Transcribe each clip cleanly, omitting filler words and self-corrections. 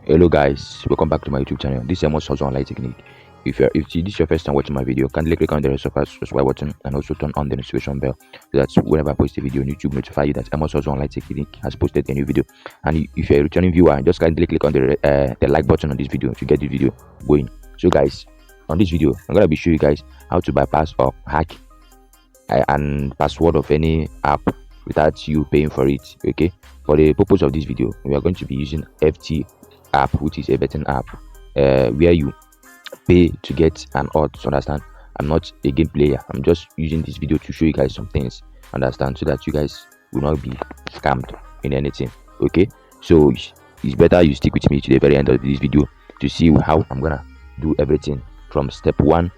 Hello guys, welcome back to my YouTube channel. This is Amos Online Technique. If this is your first time watching my video, kindly click on the subscribe button and also turn on the notification bell so that whenever I post a video, YouTube notify you that Amos Online Technique has posted a new video. And if you're a returning viewer, just kindly click on the like button on this video to get the video going. So guys, on this video, I'm gonna be showing you guys how to bypass or hack and password of any app without you paying for it. Okay, for the purpose of this video, we are going to be using FT app, which is a betting app where you pay to get an odds. Understand? I'm not a game player. I'm just using this video to show you guys some things. Understand? So that you guys will not be scammed in anything. Okay, so it's better you stick with me to the very end of this video to see how I'm gonna do everything from step 1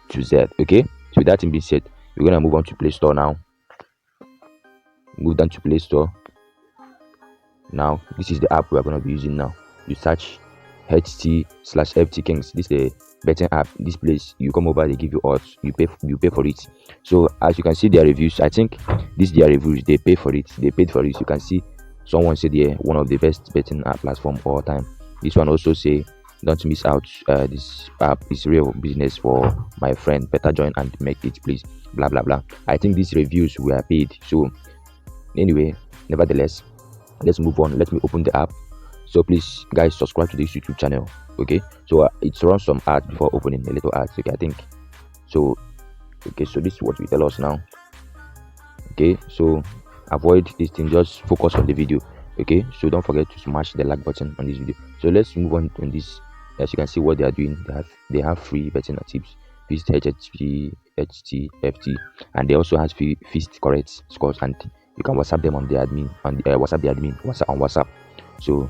to Z. Okay, so with that being said, we're gonna move on to Play Store now. Move down to Play Store. Now this is the app we are gonna be using now. You search HT/FTkings. This is the betting app. This place you come over, they give you odds, you pay for it. So as you can see their reviews, I think this their reviews, they paid for it. You can see someone said they're one of the best betting app platform all time. This one also say don't miss out, this app is real business for my friend, better join and make it please, blah blah blah. I think these reviews were paid. So anyway, nevertheless, let's move on. Let me open the app. So please guys, subscribe to this YouTube channel. Okay, so it runs some ads before opening, a little ads. Okay, I think so. Okay, so this is what we tell us now. Okay, so avoid this thing, just focus on the video. Okay, so don't forget to smash the like button on this video. So let's move on to this. As you can see what they are doing, they have free betting tips, fixed HT, and they also have fixed correct scores, and you can WhatsApp them on the admin, on WhatsApp. So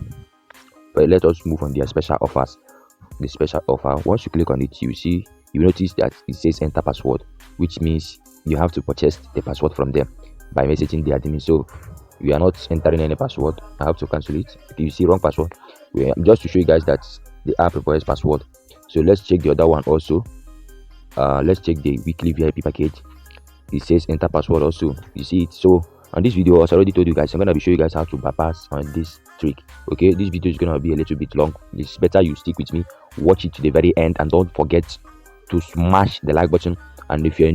but let us move on their special offers. The special offer, once you click on it, you notice that it says enter password, which means you have to purchase the password from them by messaging the admin. So you are not entering any password. I have to cancel it. If you see wrong password, just to show you guys that the app requires password. So let's check the other one also. Let's check the weekly VIP package. It says enter password also. You see it. So on this video, as I already told you guys, I'm gonna be showing you guys how to bypass on this trick. Okay, this video is gonna be a little bit long. It's better you stick with me, watch it to the very end, and don't forget to smash the like button. And if you're a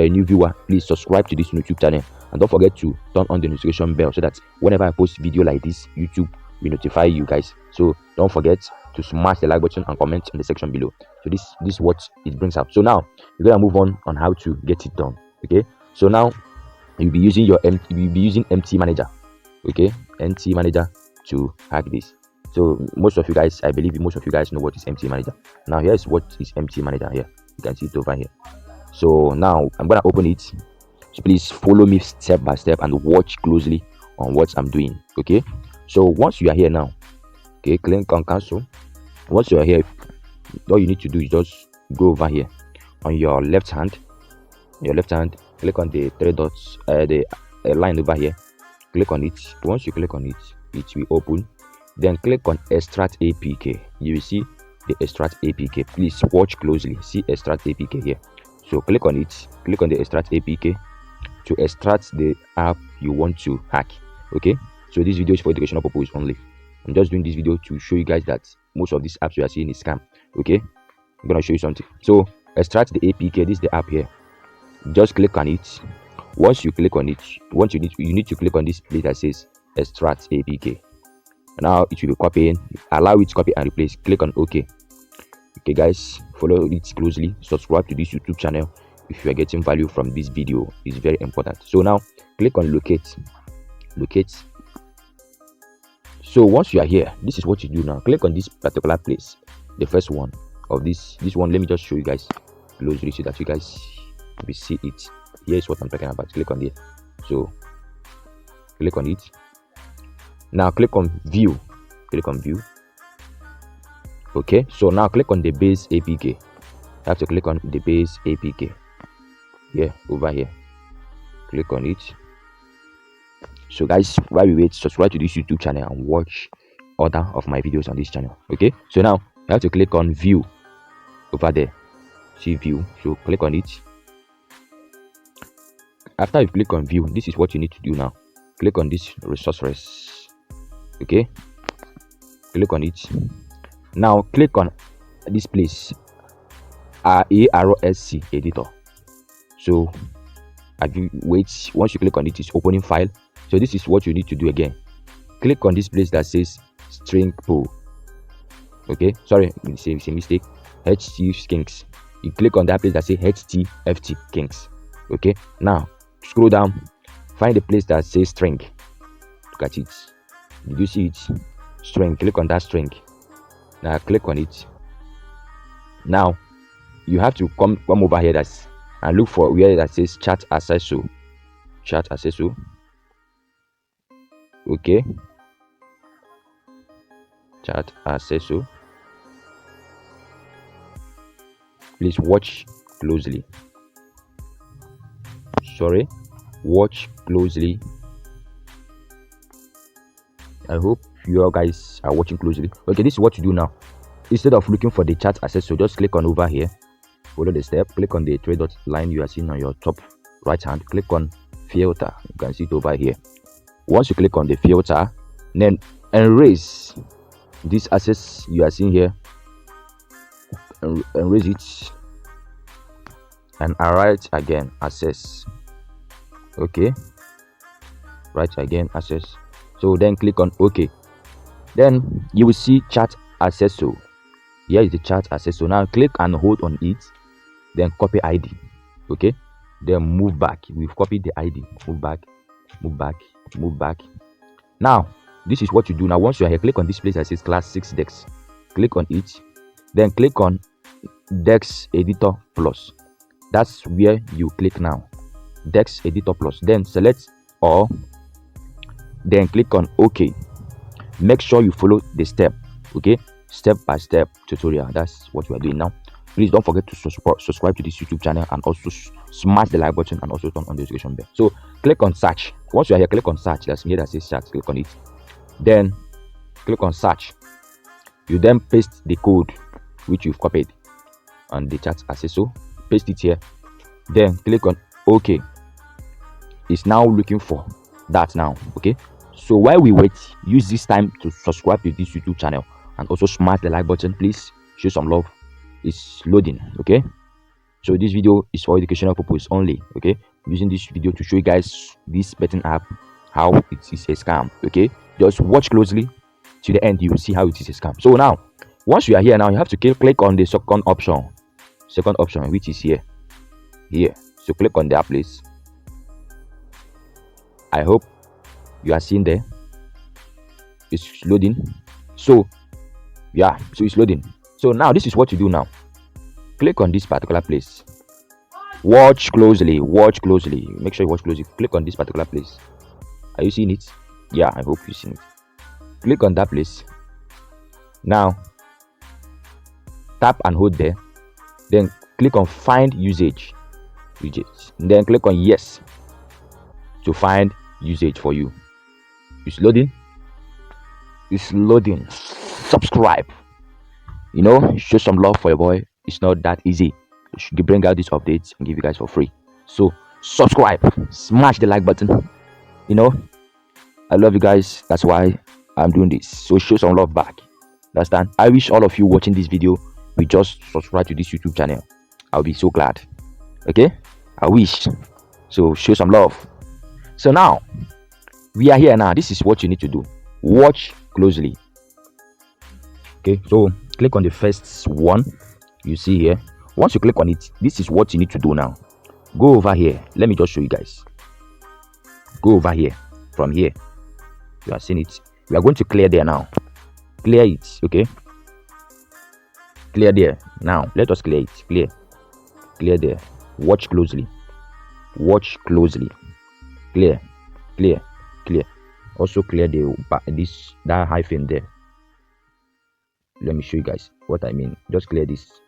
new viewer, please subscribe to this YouTube channel, and don't forget to turn on the notification bell so that whenever I post video like this, YouTube will notify you guys. So don't forget to smash the like button and comment in the section below. So this is what it brings out. So now we're gonna move on how to get it done. Okay, so now you'll be using MT Manager. Okay, MT Manager to hack this. So most of you guys, I believe most of you guys know what is MT Manager. Now here is what is MT Manager. Here you can see it over here. So now I'm gonna open it. So please follow me step by step and watch closely on what I'm doing. Okay, so once you are here now, okay, click on cancel. Once you are here, all you need to do is just go over here on your left hand. Click on the three dots, the line over here. Click on it. Once you click on it, it will open. Then click on extract APK. You will see the extract APK. Please watch closely. See extract APK here. So click on it. Click on the extract APK to extract the app you want to hack. Okay, so this video is for educational purpose only. I'm just doing this video to show you guys that most of these apps you are seeing is scam. Okay, I'm gonna show you something. So extract the APK. This is the app here. Just click on it. Once you click on it, you need to click on this place that says extract APK. Now it will be copying. Allow it to copy and replace. Click on OK. Okay guys, follow it closely. Subscribe to this YouTube channel if you are getting value from this video. It's very important. So now click on locate. So once you are here, this is what you do now. Click on this particular place, the first one of this one. Let me just show you guys closely so that you guys will see it. Here's what I'm talking about. Click on it. So click on it. Now click on view. Okay, so now click on the base APK. You have to click on the base APK. Yeah, over here. Click on it. So guys, while we wait, subscribe to this YouTube channel and watch other of my videos on this channel. Okay, so now you have to click on view over there. See view. So click on it. After you click on view, this is what you need to do now. Click on this resources. Okay, Click on it. Now click on this place, ARSC editor. So wait, once you click on it, it's opening file. So this is what you need to do again. Click on this place that says string pool. Okay, sorry, it's a mistake. FTking. You click on that place that says FTking. Okay, now scroll down, find the place that says string. Look at it. Did you see it? String. Click on that string. Now click on it. Now you have to come over here and look for where that says chat accessor. Chat accessor. Okay. Chat accessor. Please watch closely. Sorry, watch closely. I hope you guys are watching closely. Okay, this is what you do now. Instead of looking for the chat accessor, just click on over here. Follow the step. Click on the three dot line you are seeing on your top right hand. Click on filter. You can see it over here. Once you click on the filter, then erase this access you are seeing here. Erase it and write again access. Okay, write again access. So then click on OK. Then you will see chat accessor. Here is the chat accessor. Now click and hold on it, then copy ID. Okay, then move back. We've copied the ID. Move back, move back, move back. Now this is what you do. Now once you are here, click on this place that says class 6 Dex. Click on it, then click on Dex Editor Plus. That's where you click now. Dex Editor Plus. Then select all. Then click on OK. Make sure you follow the step. Okay, step by step tutorial. That's what we are doing now. Please don't forget to subscribe to this YouTube channel and also smash the like button and also turn on the notification bell. So click on search. Once you are here, click on search. That's here that says search. Click on it. Then click on search. You then paste the code which you've copied on the chat accessor. Paste it here. Then click on OK. It's now looking for that now. Okay, so while we wait, use this time to subscribe to this YouTube channel and also smash the like button. Please show some love. It's loading. Okay, so this video is for educational purpose only. Okay, using this video to show you guys this betting app, how it is a scam. Okay, just watch closely to the end. You will see how it is a scam. So now once you are here, now you have to click on the second option, which is here. So click on that place. I hope you are seeing there. It's loading. So yeah, so it's loading. So now this is what you do now. Click on this particular place. Watch closely. Make sure you watch closely. Click on this particular place. Are you seeing it? Yeah, I hope you've seen it. Click on that place. Now tap and hold there. Then click on find usage. Then click on yes to find usage for you. It's loading. Subscribe. Show some love for your boy. It's not that easy. Should bring out these updates and give you guys for free. So subscribe, smash the like button. I love you guys. That's why I'm doing this. So show some love back. Understand? I wish all of you watching this video will just subscribe to this YouTube channel. I'll be so glad. Okay, I wish. So show some love. So now we are here. Now this is what you need to do. Watch closely. Okay, so click on the first one you see here. Once you click on it, this is what you need to do now. Go over here. Let me just show you guys. Go over here. From here, you are seeing it. We are going to clear there now. Clear it. Okay, clear there. Now let us clear it. Clear there. Watch closely. Clear. Also clear that hyphen there. Let me show you guys what I mean. Just clear this.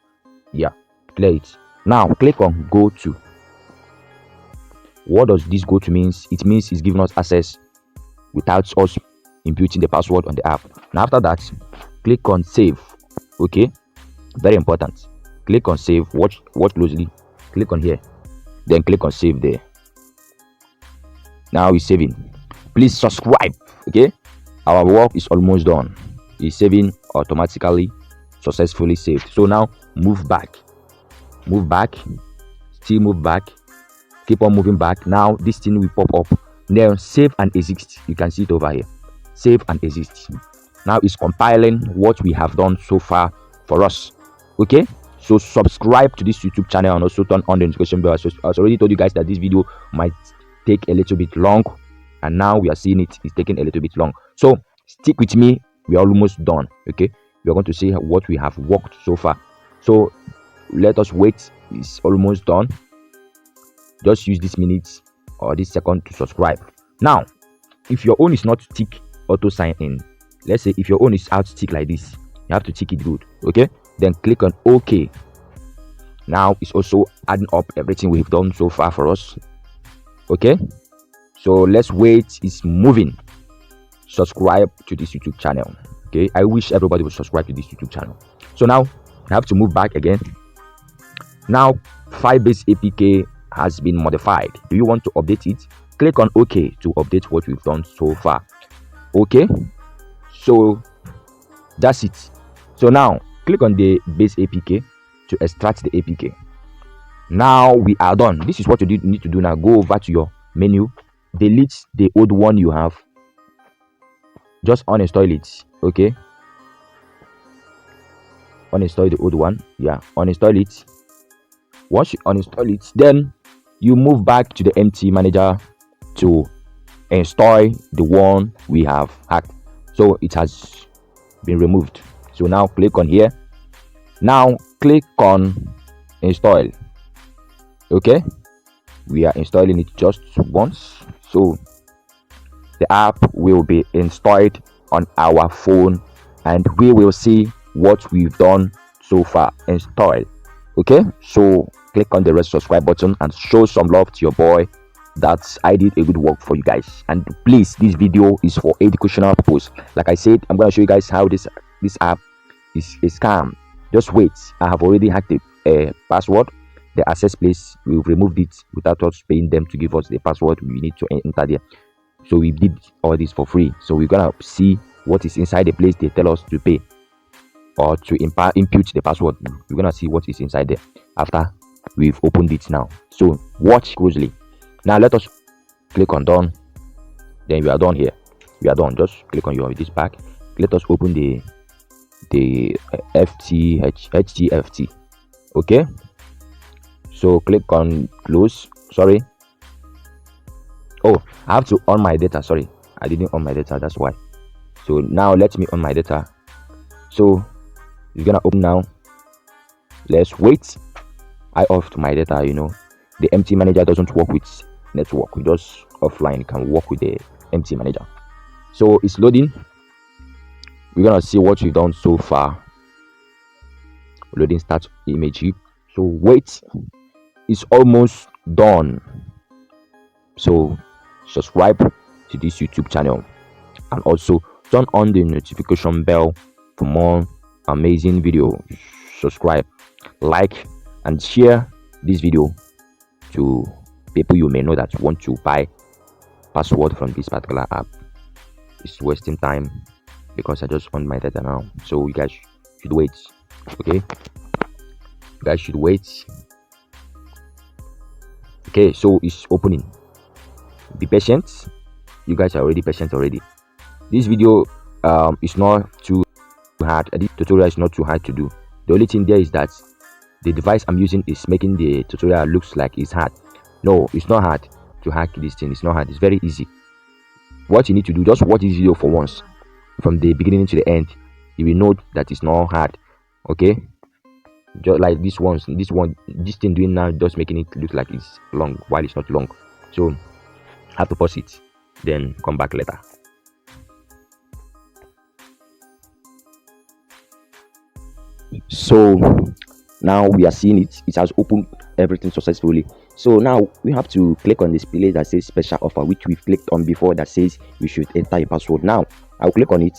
Yeah, clear it. Now click on go to. What does this go to means? It means it's giving us access without us inputting the password on the app. Now after that, click on save. Okay, very important. Click on save. Watch closely. Click on here, then click on save there. Now it's saving. Please subscribe. Okay, our work is almost done. is saving automatically, successfully saved. So now move back, still move back, keep on moving back. Now this thing will pop up, then save and exit. You can see it over here, save and exit. Now it's compiling what we have done so far for us. Okay, so subscribe to this YouTube channel and also turn on the notification bell. So I already told you guys that this video might take a little bit long, and now we are seeing it's taking a little bit long. So stick with me, we are almost done. Okay, we are going to see what we have worked so far. So let us wait, it's almost done. Just use this minute or this second to subscribe. Now if your own is not tick auto sign in, let's say if your own is out tick like this, you have to tick it good. Okay, then click on OK. Now it's also adding up everything we've done so far for us. Okay, so let's wait, it's moving. Subscribe to this YouTube channel. Okay, I wish everybody would subscribe to this YouTube channel. So now I have to move back again. Now Firebase APK has been modified. Do you want to update it? Click on OK to update what we've done so far. Okay, so that's it. So now click on the base APK to extract the APK. Now we are done. This is what you need to do now. Go over to your menu, delete the old one you have, just uninstall it. Okay, uninstall the old one. Yeah, uninstall it. Once you uninstall it, then you move back to the MT manager to install the one we have hacked. So it has been removed. So now click on here. Now click on install. Okay, we are installing it just once, so the app will be installed on our phone and we will see what we've done so far. Install. Okay, so click on the red subscribe button and show some love to your boy. That I did a good work for you guys. And please, this video is for educational purpose. Like I said, I'm going to show you guys how this app is a scam. Just wait, I have already hacked the password. The access place, we've removed it without us paying them to give us the password we need to enter there. So we did all this for free. So we're gonna see what is inside the place they tell us to pay or to impute the password. We're gonna see what is inside there after we've opened it now. So watch closely. Now let us click on done. Then we are done here. We are done. Just click on this pack. Let us open the HTFT. Okay, so click on close. Sorry, oh, I have to on my data. Sorry, I didn't on my data, that's why. So now let me on my data. So it's gonna open now. Let's wait. I off my data. You know, the MT manager doesn't work with network, we just offline can work with the MT manager. So it's loading. We're gonna see what we've done so far. Loading start image. So wait, it's almost done. So subscribe to this YouTube channel and also turn on the notification bell for more amazing videos. Subscribe, like and share this video to people you may know that want to buy password from this particular app. It's wasting time because I just on my data now. So you guys should wait. Okay, you guys should wait. Okay, so it's opening. Be patient. You guys are already patient already. This video is not too hard. This tutorial is not too hard to do. The only thing there is that the device I'm using is making the tutorial looks like it's hard. No, it's not hard to hack this thing. It's not hard. It's very easy. What you need to do, just watch this video for once from the beginning to the end. You will know that it's not hard. Okay, just like this thing doing now, just making it look like it's long while it's not long. So I have to pause it, then come back later. So now we are seeing it has opened everything successfully. So now we have to click on this place that says special offer, which we've clicked on before, that says we should enter a password. Now I'll click on it.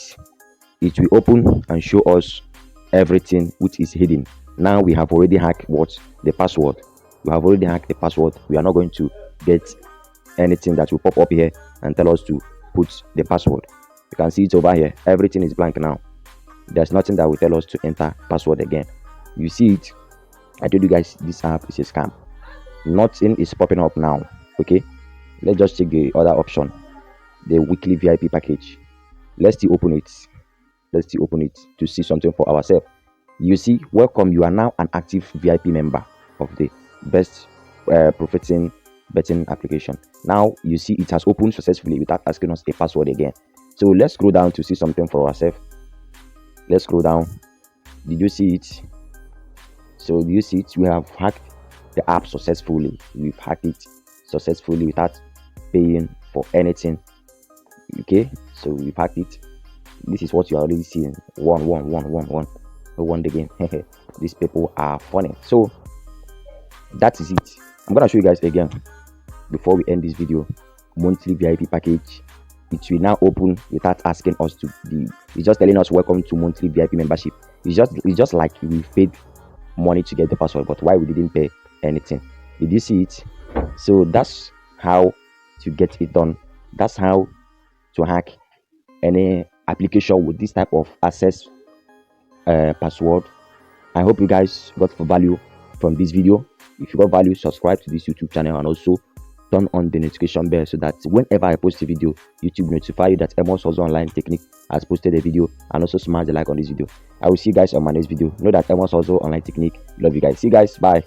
It will open and show us everything which is hidden. Now we have already hacked the password. We have already hacked the password. We are not going to get anything that will pop up here and tell us to put the password. You can see it over here. Everything is blank now. There's nothing that will tell us to enter password again. You see it. I told you guys this app is a scam. Nothing is popping up now. Okay, let's just check the other option, the weekly VIP package. Let's still open it. Let's still open it to see something for ourselves. You see, welcome, you are now an active VIP member of the best profiting betting application. Now you see it has opened successfully without asking us a password again. So let's scroll down to see something for ourselves. Let's scroll down. Did you see it? So do you see it? We have hacked the app successfully. We've hacked it successfully without paying for anything. Okay, so we've hacked it. This is what you are already seeing. One again. These people are funny. So that is it. I'm gonna show you guys again before we end this video. Monthly VIP package. It will now open without asking us to be. It's just telling us welcome to monthly VIP membership. It's just like we paid money to get the password, but why we didn't pay anything. Did you see it? So that's how to get it done. That's how to hack any application with this type of access password. I hope you guys got value from this video. If you got value, subscribe to this YouTube channel and also turn on the notification bell so that whenever I post a video, YouTube notify you that Amos Hustle Online Technique has posted a video, and also smash the like on this video. I will see you guys on my next video. Know that Amos Hustle Online Technique. Love you guys. See you guys. Bye.